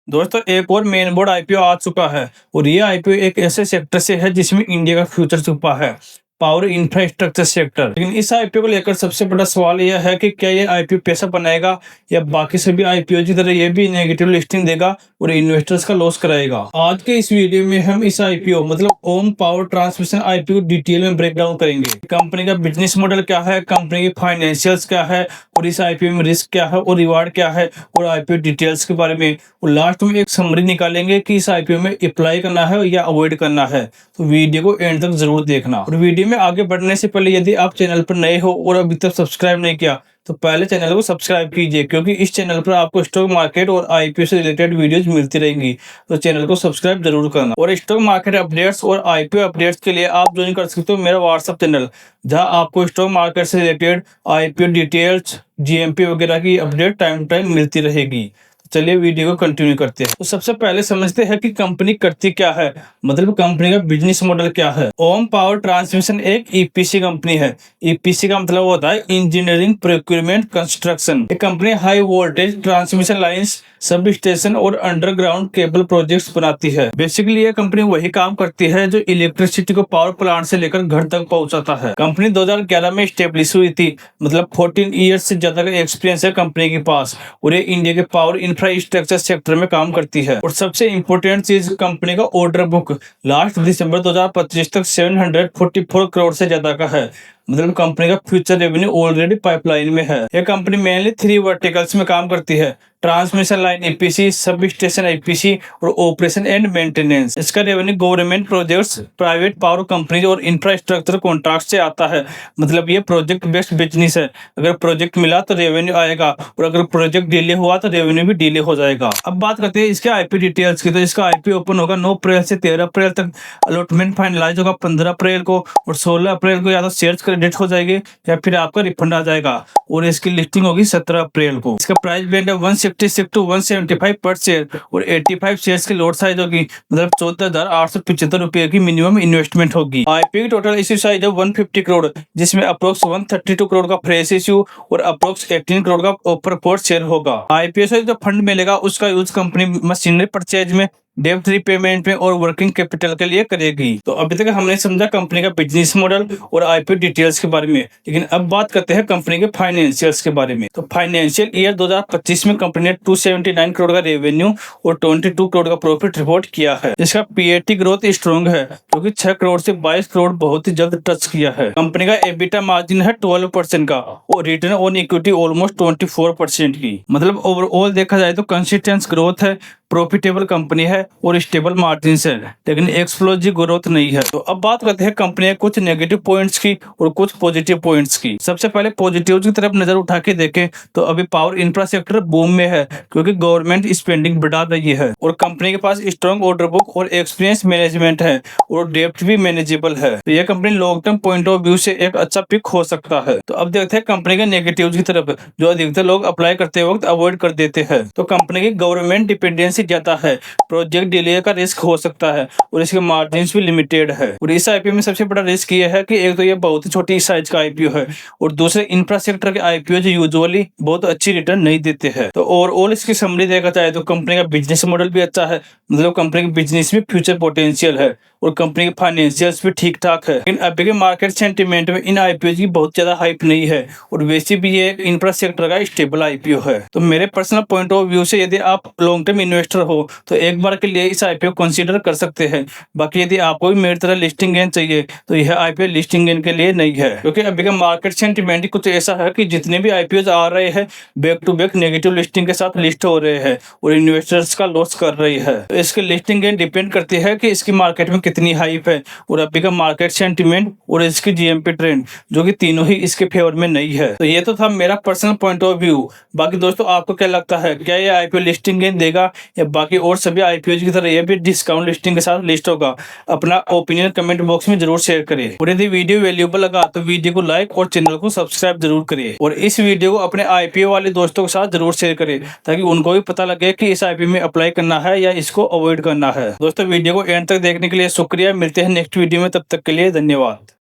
दोस्तों एक और मेन बोर्ड आईपीओ आ चुका है और ये आईपीओ एक ऐसे सेक्टर से है जिसमें इंडिया का फ्यूचर छुपा है, पावर इंफ्रास्ट्रक्चर सेक्टर। लेकिन इस आईपीओ को लेकर सबसे बड़ा सवाल यह है कि क्या ये आईपीओ पैसा बनाएगा या बाकी सभी आईपीओ की तरह ये भी नेगेटिव लिस्टिंग देगा और इन्वेस्टर्स का लॉस कराएगा। आज के इस वीडियो में हम इस आईपीओ मतलब ओम पावर ट्रांसमिशन आईपीओ डिटेल में ब्रेक डाउन करेंगे। कंपनी का बिजनेस मॉडल क्या है, कंपनी की फाइनेंशियल्स क्या है और इस आईपीओ में रिस्क क्या है और रिवार्ड क्या है और आईपीओ डिटेल्स के बारे में, और लास्ट में एक समरी निकालेंगे कि इस आईपीओ में अप्लाई करना है या अवॉइड करना है। तो वीडियो को एंड तक जरूर देखना। और वीडियो में आगे बढ़ने से पहले यदि आप चैनल पर नए हो और अभी तक सब्सक्राइब नहीं किया तो पहले चैनल को सब्सक्राइब कीजिए, क्योंकि इस चैनल पर आपको स्टॉक मार्केट और आईपीओ से रिलेटेड वीडियोज मिलती रहेंगी। तो चैनल को सब्सक्राइब जरूर करना। और स्टॉक मार्केट अपडेट्स और आईपीओ अपडेट्स के लिए आप ज्वाइन कर सकते हो मेरा व्हाट्सएप चैनल, जहां आपको स्टॉक मार्केट से रिलेटेड आईपीओ डिटेल्स, जीएमपी वगैरह की अपडेट टाइम टू टाइम मिलती रहेगी। चलिए वीडियो को कंटिन्यू करते हैं। तो सबसे पहले समझते हैं कि कंपनी करती क्या है, मतलब कंपनी का बिजनेस मॉडल क्या है। ओम पावर ट्रांसमिशन एक ईपीसी कंपनी है। ईपीसी का मतलब होता है इंजीनियरिंग प्रोक्यूरमेंट कंस्ट्रक्शन। ये company high voltage transmission lines, sub station और अंडरग्राउंड केबल प्रोजेक्ट्स बनाती है। बेसिकली ये कंपनी वही काम करती है जो इलेक्ट्रिसिटी को पावर प्लांट से लेकर घर तक पहुंचाता है। कंपनी 2011 में स्टेब्लिश हुई थी, मतलब 14 ईयर्स से ज्यादा का एक्सपीरियंस है कंपनी के पास और ये इंडिया के पावर इंफ्रास्ट्रक्चर सेक्टर में काम करती है। और सबसे इंपॉर्टेंट चीज कंपनी का ऑर्डर बुक लास्ट दिसंबर 2025 तक 744 करोड़ से ज्यादा का है, मतलब कंपनी का फ्यूचर रेवेन्यू ऑलरेडी पाइपलाइन में है। यह कंपनी मेनली 3 वर्टिकल्स में काम करती है, transmission line EPC, sub station EPC और ऑपरेशन एंड मेंटेनेंस। इसका revenue government projects, private power company और इंफ्रास्ट्रक्चर कॉन्ट्रैक्ट से आता है। मतलब ये प्रोजेक्ट बेस्ड बिजनेस है, अगर प्रोजेक्ट मिला तो रेवेन्यू आएगा और अगर प्रोजेक्ट डिले हुआ तो रेवेन्यू भी डिले हो जाएगा। अब बात करते हैं इसके आईपी डिटेल्स की। तो इसका आईपी ओपन होगा 9 अप्रैल से 13 अप्रैल तक, अलॉटमेंट फाइनलाइज होगा 15 अप्रैल को और 16 अप्रैल को या तो शेयर्स क्रेडिट हो जाएगी या फिर आपका रिफंड आ जाएगा। और इसकी लिस्टिंग होगी 17 अप्रैल को। इसका प्राइस बैंड है 166 टू 175 पर शेयर और 85 शेयर्स की लॉट साइज होगी, मतलब 14,875 रुपए की मिनिमम इन्वेस्टमेंट होगी। आईपीओ की टोटल इश्यू साइज है 150 करोड़, जिसमें अप्रोक्स 132 करोड़ का फ्रेश इश्यू और अप्रोक्स 18 करोड़ का ओपर फोर शेयर होगा। आईपीओ से जो फंड मिलेगा उसका यूज कंपनी मशीनरी परचेज में, डेब्ट रीपेमेंट में और वर्किंग कैपिटल के लिए करेगी। तो अभी तक हमने समझा कंपनी का बिजनेस मॉडल और आईपीओ डिटेल्स के बारे में, लेकिन अब बात करते हैं कंपनी के फाइनेंशियल्स के बारे में। तो फाइनेंशियल ईयर 2025 में कंपनी ने 279 करोड़ का रेवेन्यू और 22 करोड़ का प्रॉफिट रिपोर्ट किया है। इसका पीएटी ग्रोथ स्ट्रॉन्ग है, क्योंकि 6 करोड़ से 22 करोड़ बहुत ही जल्द टच किया है। कंपनी का एबिटा मार्जिन है 12% का और रिटर्न ऑन इक्विटी ऑलमोस्ट 24% की। मतलब ओवरऑल देखा जाए तो कंसिस्टेंट ग्रोथ है, प्रॉफिटेबल कंपनी है और स्टेबल मार्जिन है, लेकिन एक्सप्लोजिव ग्रोथ नहीं है। तो अब बात करते हैं कंपनी के कुछ नेगेटिव पॉइंट्स की और कुछ पॉजिटिव पॉइंट्स की। सबसे पहले पॉजिटिव की तरफ नजर उठा के देखें तो अभी पावर इंफ्रास्ट्रक्चर बूम में है, क्योंकि गवर्नमेंट स्पेंडिंग बढ़ा रही है और कंपनी के पास स्ट्रॉन्ग ऑर्डर बुक और एक्सपीरियंस मैनेजमेंट है और डेप्ट भी मैनेजेबल है। तो यह company long term point of view से एक अच्छा पिक हो सकता है। तो अब देखते हैं कंपनी के नेगेटिव की तरफ, जो अधिकतर लोग अप्लाई करते वक्त अवॉइड कर देते हैं। तो कंपनी की गवर्नमेंट डिपेंडेंसी ज्यादा है, प्रोजेक्ट डिले का रिस्क हो सकता है और इसके मार्जिन भी लिमिटेड है। और इस आईपीओ में सबसे बड़ा रिस्क ये है कि एक तो ये बहुत ही छोटी साइज का आईपीओ है और दूसरे इंफ्रास्ट्रक्चर के आईपीओ जो यूजुअली बहुत अच्छी रिटर्न नहीं देते हैं। तो ओवरऑल इसकी समरी देखा जाए तो कंपनी का बिजनेस मॉडल भी अच्छा है, मतलब कंपनी के बिजनेस में फ्यूचर पोटेंशियल है और कंपनी के फाइनेंशियल्स भी ठीक ठाक है। लेकिन अभी के मार्केट सेंटीमेंट में इन आईपीओ की बहुत ज्यादा हाइप नहीं है और वैसे भी ये इंफ्रास्ट्रक्चर का स्टेबल आईपीओ है। तो मेरे पर्सनल पॉइंट ऑफ व्यू से यदि आप लॉन्ग टर्म इन्वेस्टर हो तो एक बार के लिए इस आईपीओ कंसीडर कर सकते हैं। बाकी यदि आपको भी मेरी तरह लिस्टिंग गेन चाहिए तो यह आईपीओ लिस्टिंग गेन के लिए नहीं है, क्योंकि अभी का मार्केट सेंटीमेंट कुछ ऐसा है कि जितने भी आईपीओ आ रहे हैं back to back negative listing के साथ लिस्ट हो रहे हैं और इन्वेस्टर्स का लॉस कर रही है। तो इसकी लिस्टिंग गेन डिपेंड करती है कि इसकी मार्केट में कितनी हाइप है और अभी का मार्केट सेंटीमेंट और इसकी जीएमपी ट्रेंड, जो कि तीनों ही इसके फेवर में नहीं है। तो ये तो था मेरा पर्सनल पॉइंट ऑफ व्यू। बाकी दोस्तों आपको क्या लगता है, क्या ये आईपीओ लिस्टिंग गेन देगा या बाकी और सभी आईपीओ की तरह ये भी डिस्काउंट लिस्टिंग के साथ लिस्ट होगा? अपना ओपिनियन कमेंट बॉक्स में जरूर शेयर करिए और यदि वीडियो वैल्यूएबल लगा तो वीडियो को लाइक और चैनल को सब्सक्राइब जरूर करिए और इस वीडियो को अपने आईपीओ वाले दोस्तों के साथ जरूर शेयर करिए, ताकि उनको भी पता लगे कि इस आईपीओ में अप्लाई करना है या इसको अवॉइड करना है। दोस्तों वीडियो को एंड तक देखने के लिए शुक्रिया। मिलते हैं नेक्स्ट वीडियो में, तब तक के लिए धन्यवाद।